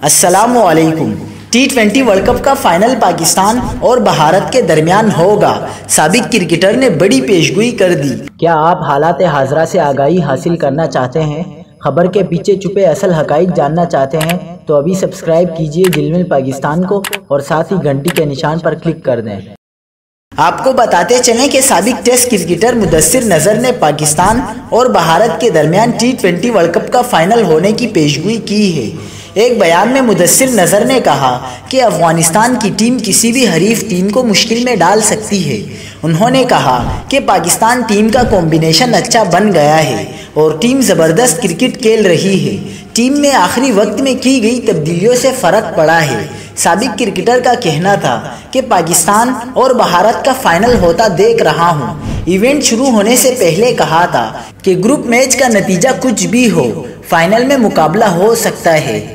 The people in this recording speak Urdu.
السلام علیکم۔ T20 ورلڈ کپ کا فائنل پاکستان اور بھارت کے درمیان ہوگا۔ سابق کرکٹر نے بڑی پیشگوئی کر دی۔ کیا آپ حالات حاضرہ سے آگاہی حاصل کرنا چاہتے ہیں؟ خبر کے پیچھے چھپے اصل حقائق جاننا چاہتے ہیں تو ابھی سبسکرائب کیجئے جلمل پاکستان کو اور ساتھ ہی گھنٹی کے نشان پر کلک کر دیں۔ آپ کو بتاتے چلیں کہ سابق ٹیسٹ کرکٹر مدثر نذر نے پاکستان اور بھارت کے درمیان T20 ورلڈ کپ کا فائنل ہونے کی پیشگوئی کی ہے۔ ایک بیان میں مدثر نذر نے کہا کہ افغانستان کی ٹیم کسی بھی حریف ٹیم کو مشکل میں ڈال سکتی ہے۔ انہوں نے کہا کہ پاکستان ٹیم کا کمبینیشن اچھا بن گیا ہے اور ٹیم زبردست کرکٹ کھیل رہی ہے۔ ٹیم میں آخری وقت میں کی گئی تبدیلیوں سے فرق پڑا ہے۔ سابق کرکٹر کا کہنا تھا کہ پاکستان اور بھارت کا فائنل ہوتا دیکھ رہا ہوں۔ ایونٹ شروع ہونے سے پہلے کہا تھا کہ گروپ میچ کا نتیجہ کچھ بھی ہو، فائنل میں مقابلہ ہو سکتا ہے۔